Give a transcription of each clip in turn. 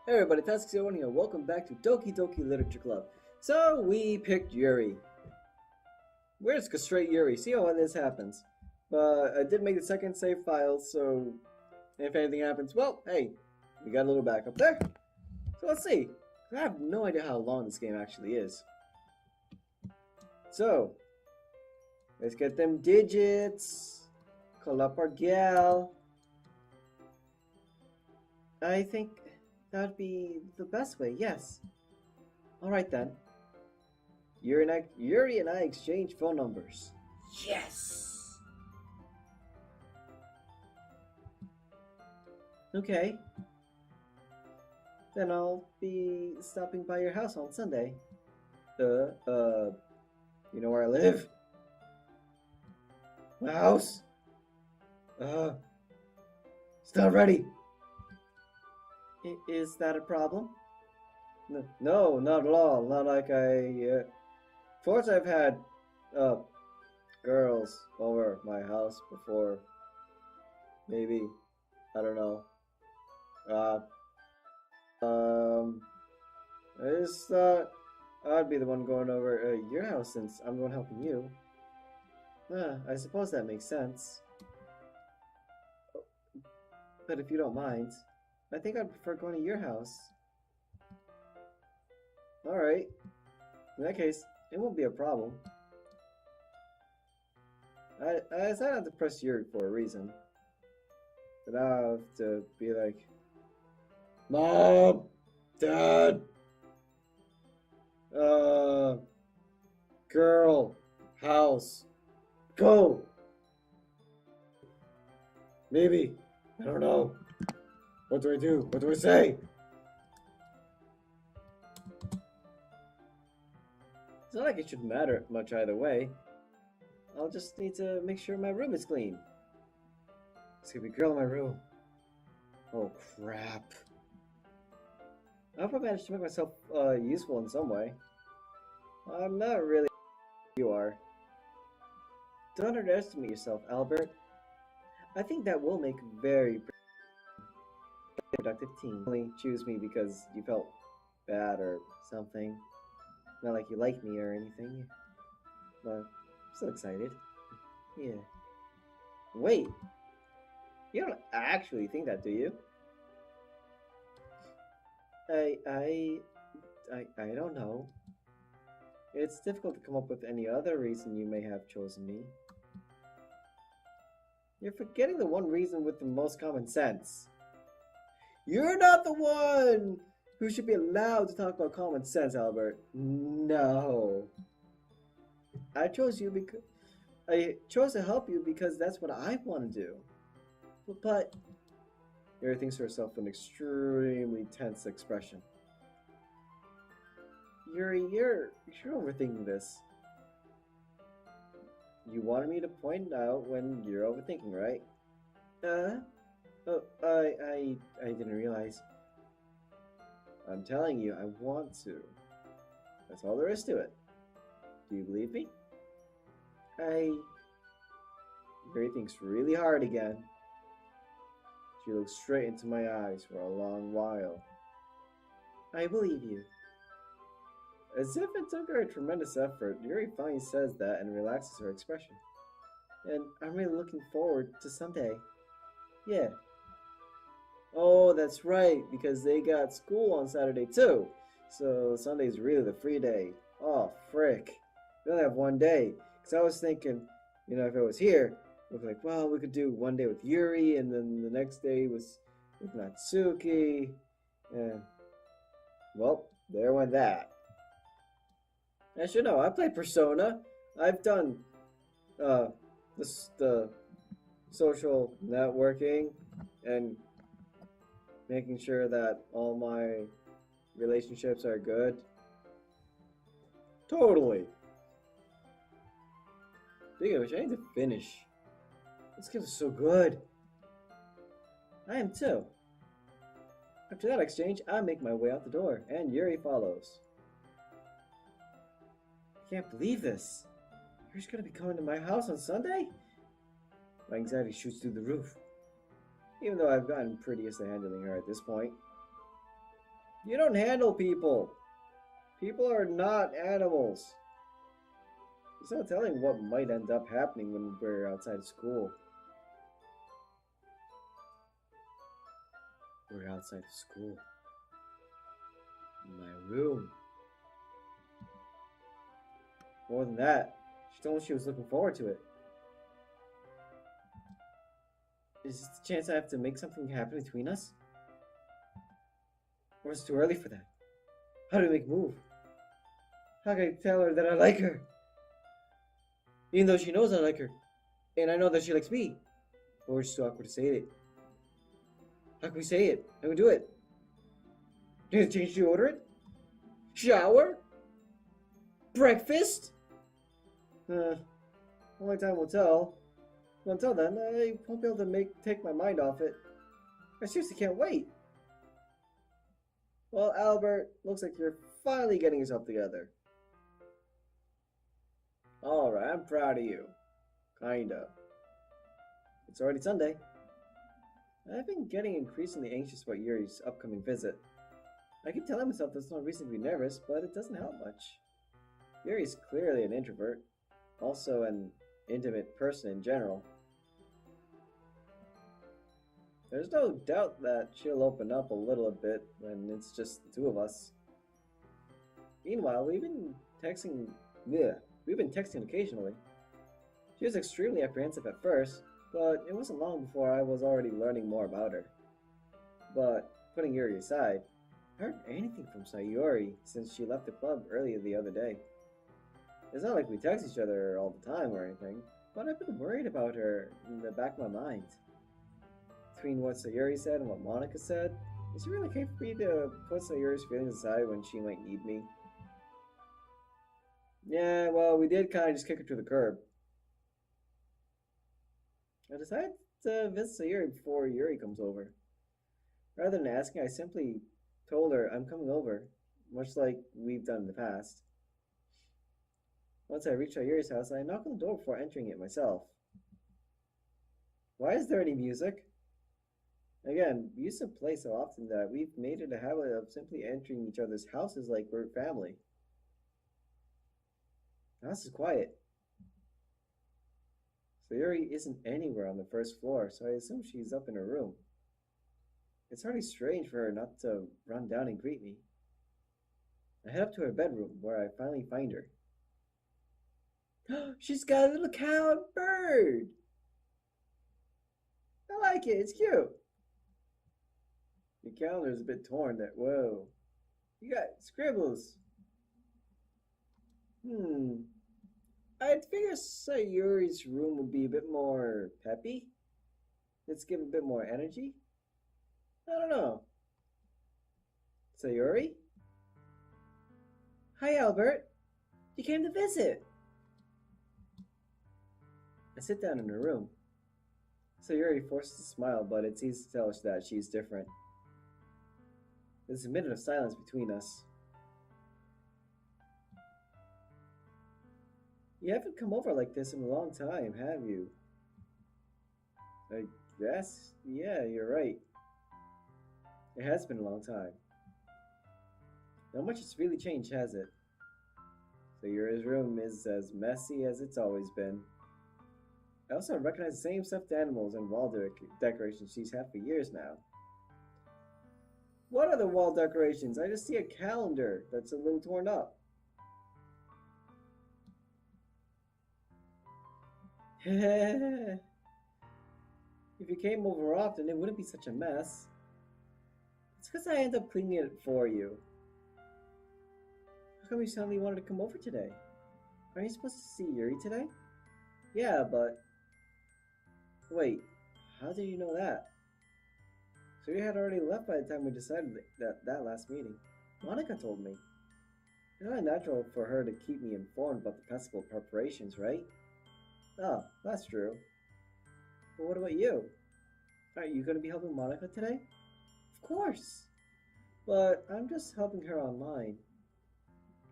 Hey everybody, Task01 here. Welcome back to Doki Literature Club. So we picked Yuri. We're just go straight Yuri. See how this happens. But I did make the second save file, so if anything happens, well, hey, we got a little backup there. So let's see. I have no idea how long this game actually is. So let's get them digits. Call up our gal. I think that'd be the best way, yes. Alright then. Yuri and I exchange phone numbers. Yes! Okay. Then I'll be stopping by your house on Sunday. You know where I live? My house? It's not ready. Is that a problem? No, not at all. Not like of course I've had, girls over my house before. Maybe. I don't know. I just thought I'd be the one going over your house since I'm the one helping you. I suppose that makes sense. But if you don't mind, I think I'd prefer going to your house. Alright. In that case, it won't be a problem. I decided not to press Yuri for a reason. But I have to be like, Mom! Dad! Girl! House! Go! Maybe. I don't know. What do I do? What do I say? It's not like it should matter much either way. I'll just need to make sure my room is clean. There's gonna be a girl in my room. Oh crap. I hope I managed to make myself useful in some way. I'm not really you are. Don't underestimate yourself, Albert. I think that will make a very productive team. Only choose me because you felt bad or something. Not like you like me or anything. But I'm so excited. Yeah. Wait. You don't actually think that, do you? I don't know. It's difficult to come up with any other reason you may have chosen me. You're forgetting the one reason with the most common sense. You're not the one who should be allowed to talk about common sense, Albert. No. I chose to help you because that's what I want to do. But Yuri thinks to herself with an extremely tense expression. Yuri, you're overthinking this. You wanted me to point out when you're overthinking, right? Oh, I didn't realize. I'm telling you, I want to. That's all there is to it. Do you believe me? Yuri thinks really hard again. She looks straight into my eyes for a long while. I believe you. As if it took her a tremendous effort, Yuri finally says that and relaxes her expression. And I'm really looking forward to Sunday. Yeah. Oh, that's right, because they got school on Saturday too. So Sunday's really the free day. Oh, frick. We only have one day. Because I was thinking, if it was here, we'd be like, well, we could do one day with Yuri, and then the next day was with Natsuki. And, well, there went that. As you know, I play Persona. I've done the social networking and making sure that all my relationships are good. Totally. Speaking of which, I need to finish. This game is so good. I am too. After that exchange, I make my way out the door, and Yuri follows. I can't believe this. Yuri's gonna be coming to my house on Sunday? My anxiety shoots through the roof. Even though I've gotten pretty used to handling her at this point. You don't handle people. People are not animals. There's no telling what might end up happening when we're outside school. We're outside of school. In my room. More than that, she told me she was looking forward to it. Is this the chance I have to make something happen between us? Or is it too early for that? How do we make a move? How can I tell her that I like her? Even though she knows I like her. And I know that she likes me. Or it's too awkward to say it. How can we say it? How can we do it? Do you change deodorant? Shower? Breakfast? Only time will tell. Well, until then, I won't be able to take my mind off it. I seriously can't wait. Well, Albert, looks like you're finally getting yourself together. Alright, I'm proud of you. Kinda. It's already Sunday. I've been getting increasingly anxious about Yuri's upcoming visit. I keep telling myself there's no reason to be nervous, but it doesn't help much. Yuri's clearly an introvert, also an intimate person in general. There's no doubt that she'll open up a little bit when it's just the two of us. Meanwhile, we've been texting occasionally. She was extremely apprehensive at first, but it wasn't long before I was already learning more about her. But putting Yuri aside, I heard anything from Sayori since she left the club earlier the other day. It's not like we text each other all the time or anything, but I've been worried about her in the back of my mind. Between what Sayori said and what Monica said, is it really okay for me to put Sayori's feelings aside when she might need me? Yeah, well, we did kind of just kick her to the curb. I decided to visit Sayori before Yuri comes over. Rather than asking, I simply told her I'm coming over, much like we've done in the past. Once I reached Sayori's house, I knocked on the door before entering it myself. Why is there any music? Again, we used to play so often that we've made it a habit of simply entering each other's houses like we're family. The house is quiet. Sayori isn't anywhere on the first floor, so I assume she's up in her room. It's hardly strange for her not to run down and greet me. I head up to her bedroom, where I finally find her. She's got a little cow and bird! I like it, it's cute. Your calendar's a bit torn that, whoa. You got scribbles. I'd figure Sayori's room would be a bit more peppy. Let's give a bit more energy. I don't know. Sayori? Hi, Albert. You came to visit. I sit down in her room. Sayori forces a smile, but it's easy to tell that she's different. There's a minute of silence between us. You haven't come over like this in a long time, have you? I guess, yeah, you're right. It has been a long time. Not much has really changed, has it? Sayori's room is as messy as it's always been. I also recognize the same stuffed animals and wall decorations she's had for years now. What are the wall decorations? I just see a calendar that's a little torn up. If you came over often, it wouldn't be such a mess. It's because I end up cleaning it for you. How come you suddenly wanted to come over today? Are you supposed to see Yuri today? Yeah, but... Wait, how did you know that? So you had already left by the time we decided that last meeting. Monica told me. It's not natural for her to keep me informed about the festival preparations, right? Oh, that's true. But what about you? Are you going to be helping Monica today? Of course! But I'm just helping her online.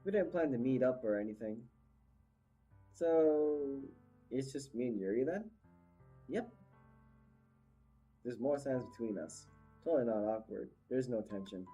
We didn't plan to meet up or anything. So, it's just me and Yuri then? Yep. There's more silence between us. Totally not awkward. There's no tension.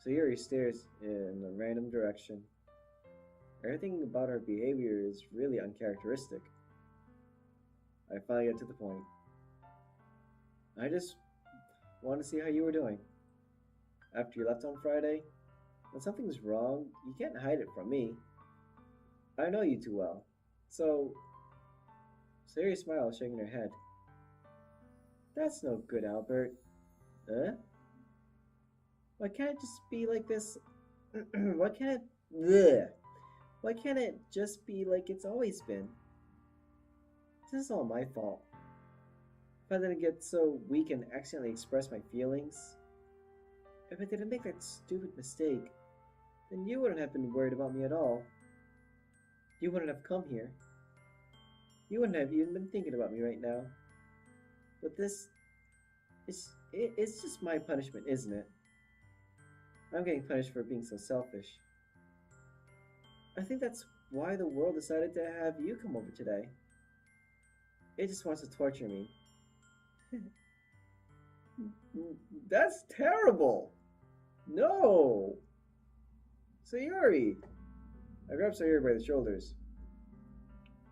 Sayuri stares in a random direction. Everything about her behavior is really uncharacteristic. I finally get to the point. I just want to see how you were doing. After you left on Friday, when something's wrong, you can't hide it from me. I know you too well. So, Sayuri smiles, shaking her head. That's no good, Albert. Huh? Why can't it just be like this? Why can't it? Bleh. Why can't it just be like it's always been? This is all my fault. If I didn't get so weak and accidentally express my feelings, if I didn't make that stupid mistake, then you wouldn't have been worried about me at all. You wouldn't have come here. You wouldn't have even been thinking about me right now. But this it's just my punishment, isn't it? I'm getting punished for being so selfish. I think that's why the world decided to have you come over today. It just wants to torture me. That's terrible! No! Sayuri! I grabbed Sayuri by the shoulders.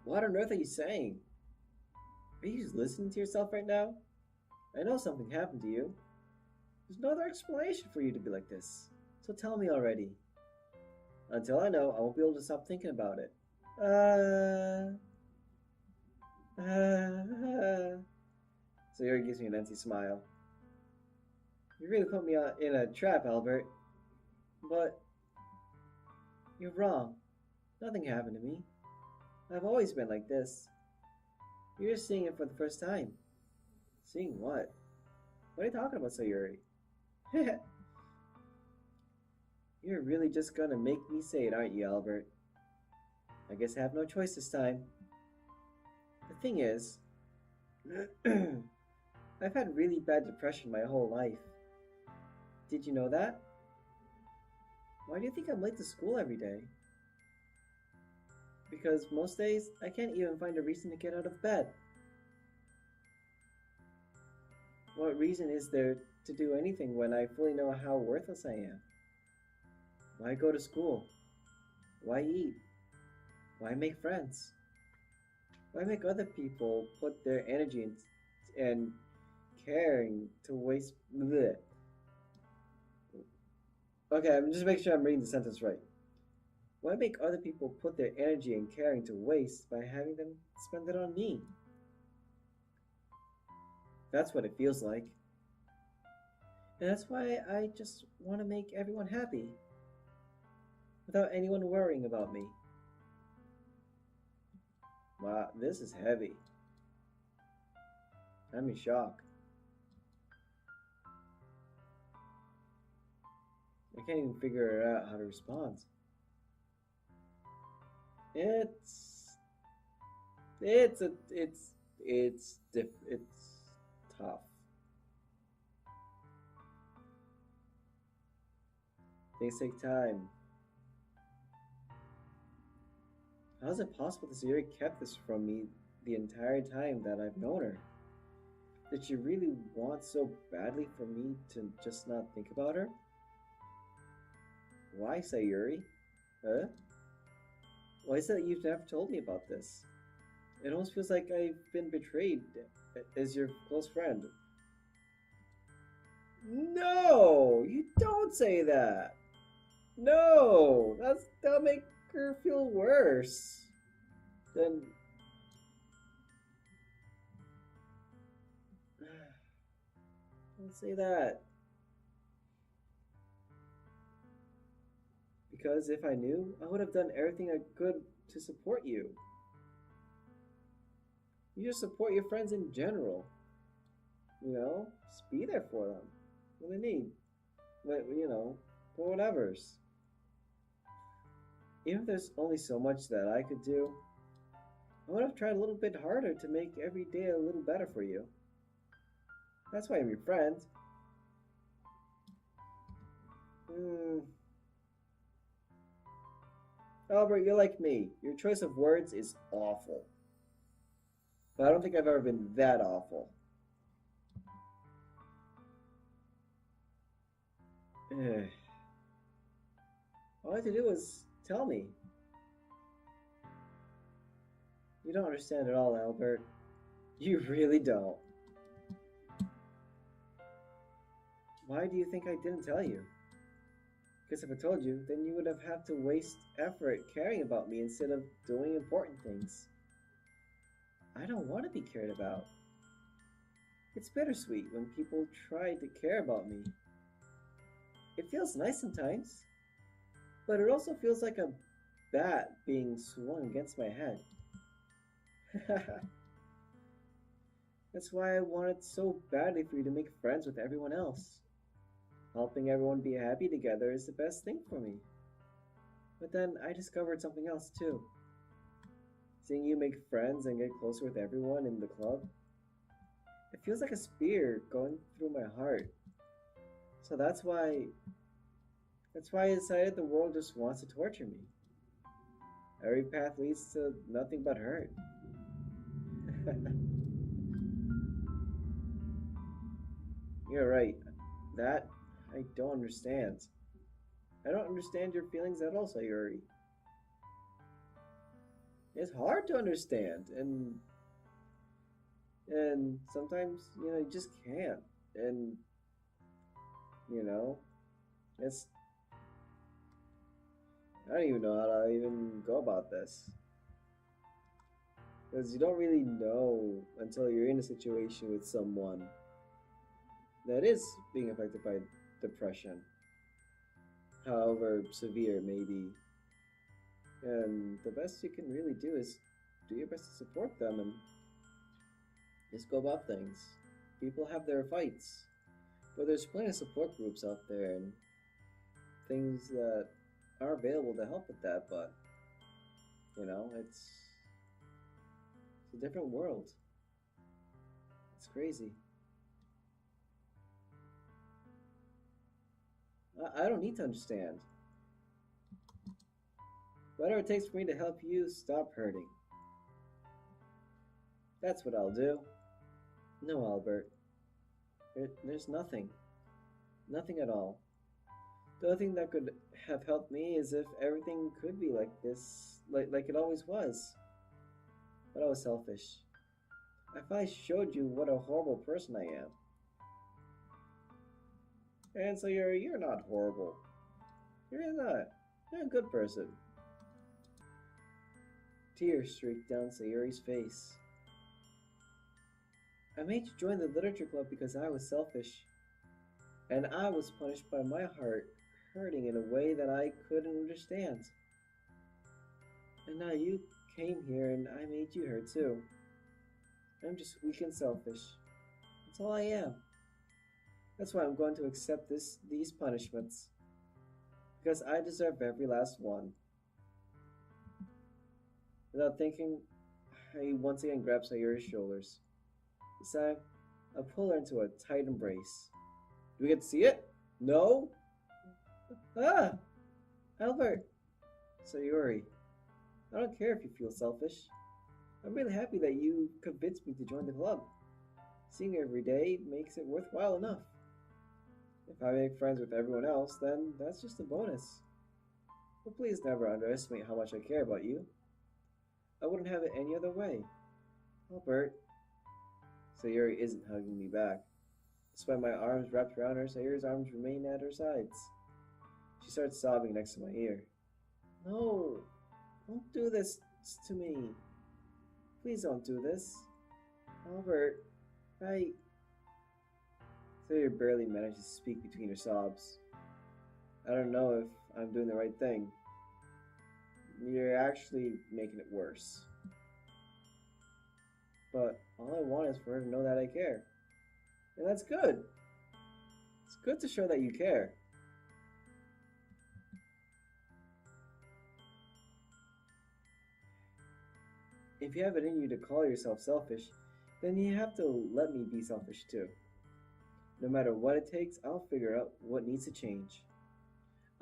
What on earth are you saying? Are you just listening to yourself right now? I know something happened to you. There's no other explanation for you to be like this. So tell me already. Until I know, I won't be able to stop thinking about it. Sayuri gives me an empty smile. You really put me in a trap, Albert. But you're wrong. Nothing happened to me. I've always been like this. You're just seeing it for the first time. Seeing what? What are you talking about, Sayuri? You're really just gonna make me say it, aren't you, Albert? I guess I have no choice this time. The thing is, I've had really bad depression my whole life. Did you know that? Why do you think I'm late to school every day? Because most days, I can't even find a reason to get out of bed. What reason is there to do anything when I fully know how worthless I am? Why go to school? Why eat? Why make friends? Why make other people put their energy and caring to waste? Bleh. Okay, I'm just making sure I'm reading the sentence right. Why make other people put their energy and caring to waste by having them spend it on me? That's what it feels like. And that's why I just want to make everyone happy. Without anyone worrying about me. Wow, this is heavy. I'm in shock. I can't even figure out how to respond. It's tough. Things take time. How is it possible that Sayuri kept this from me the entire time that I've known her? Did she really want so badly for me to just not think about her? Why, Sayuri? Huh? Why is it that you've never told me about this? It almost feels like I've been betrayed as your close friend. No! You don't say that! No! That'll make her feel worse. Then... Don't say that. Because if I knew, I would have done everything I could to support you. You just support your friends in general. You know, just be there for them when they need. But, you know, for whatever's. Even if there's only so much that I could do, I would have tried a little bit harder to make every day a little better for you. That's why I'm your friend. Albert, you're like me. Your choice of words is awful. But I don't think I've ever been that awful. All I had to do was tell me. You don't understand at all, Albert. You really don't. Why do you think I didn't tell you? Because if I told you, then you would have had to waste effort caring about me instead of doing important things. I don't want to be cared about. It's bittersweet when people try to care about me. It feels nice sometimes, but it also feels like a bat being swung against my head. That's why I wanted so badly for you to make friends with everyone else. Helping everyone be happy together is the best thing for me. But then I discovered something else too. Seeing you make friends and get closer with everyone in the club, it feels like a spear going through my heart. So that's why I decided the world just wants to torture me. Every path leads to nothing but hurt. You're right. That I don't understand. I don't understand your feelings at all, Sayuri. It's hard to understand, and sometimes you just can't. And you know, it's I don't even know how to even go about this because you don't really know until you're in a situation with someone that is being affected by depression, however severe it may be. And the best you can really do is do your best to support them and just go about things. People have their fights, but there's plenty of support groups out there and things that are available to help with that. But it's a different world. It's crazy. I don't need to understand. Whatever it takes for me to help you stop hurting. That's what I'll do. No, Albert. There's nothing. Nothing at all. The only thing that could have helped me is if everything could be like this, like it always was. But I was selfish. I finally showed you what a horrible person I am. And so you're not horrible. You're not. You're a good person. Tears streaked down Sayuri's face. I made you join the literature club because I was selfish, and I was punished by my heart hurting in a way that I couldn't understand. And now you came here and I made you hurt too. I'm just weak and selfish. That's all I am. That's why I'm going to accept these punishments. Because I deserve every last one. Without thinking, I once again grab Sayuri's shoulders. This time, I pull her into a tight embrace. Do we get to see it? No? Ah! Albert! Sayuri, I don't care if you feel selfish. I'm really happy that you convinced me to join the club. Seeing you every day makes it worthwhile enough. If I make friends with everyone else, then that's just a bonus. But please never underestimate how much I care about you. I wouldn't have it any other way. Albert. Sayuri isn't hugging me back. Despite my arms wrapped around her, Sayuri's arms remain at her sides. She starts sobbing next to my ear. No, don't do this to me. Please don't do this. Albert, Sayuri barely manages to speak between her sobs. I don't know if I'm doing the right thing. You're actually making it worse. But all I want is for her to know that I care. And that's good. It's good to show that you care. If you have it in you to call yourself selfish, then you have to let me be selfish too. No matter what it takes, I'll figure out what needs to change.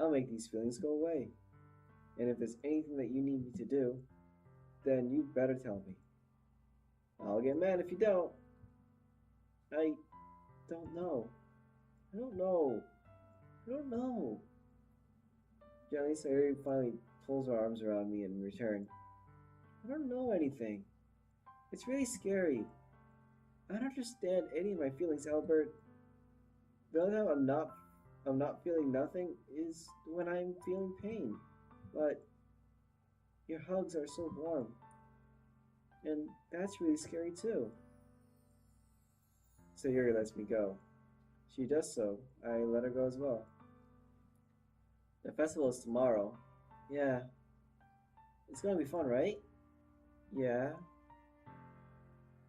I'll make these feelings go away. And if there's anything that you need me to do, then you better tell me. I'll get mad if you don't. I don't know. I don't know. I don't know. Gently, Sayuri finally pulls her arms around me in return. I don't know anything. It's really scary. I don't understand any of my feelings, Albert. The only time I'm not feeling nothing is when I'm feeling pain. But your hugs are so warm. And that's really scary too. Sayuri lets me go. She does so. I let her go as well. The festival is tomorrow. Yeah. It's gonna be fun, right? Yeah.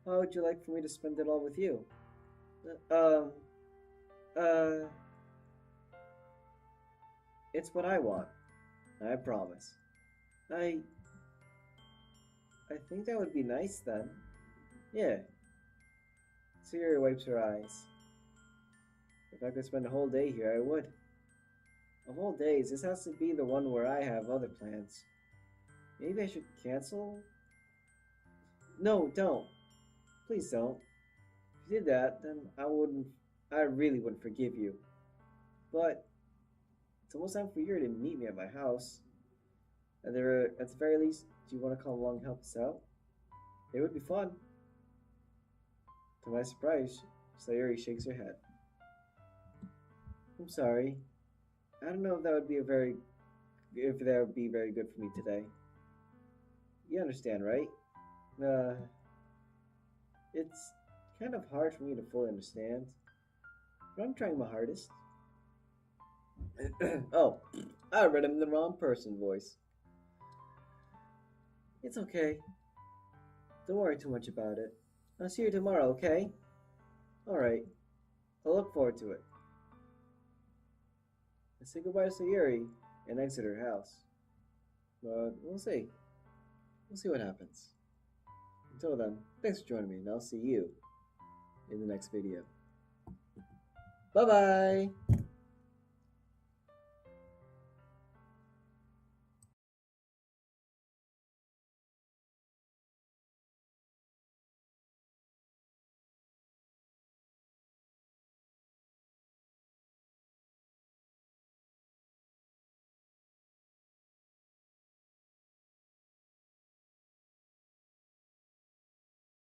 How would you like for me to spend it all with you? Um, uh, it's what I want. I promise. I I think that would be nice then. Yeah. Sayuri wipes her eyes. If I could spend a whole day here, I would. Of all days, this has to be the one where I have other plans. Maybe I should cancel? No, don't. Please don't. If you did that, then I really wouldn't forgive you. But it's almost time for you to meet me at my house. At the very least, do you want to come along and help us out? It would be fun. To my surprise, Sayuri shakes her head. I'm sorry. I don't know if that would be very good for me today. You understand, right? Uh, it's kind of hard for me to fully understand, but I'm trying my hardest. Oh, I read him in the wrong person voice. It's okay. Don't worry too much about it. I'll see you tomorrow, okay? Alright. I'll look forward to it. I say goodbye to Sayuri and exit her house. But we'll see. We'll see what happens. Until then, thanks for joining me, and I'll see you in the next video. Bye bye!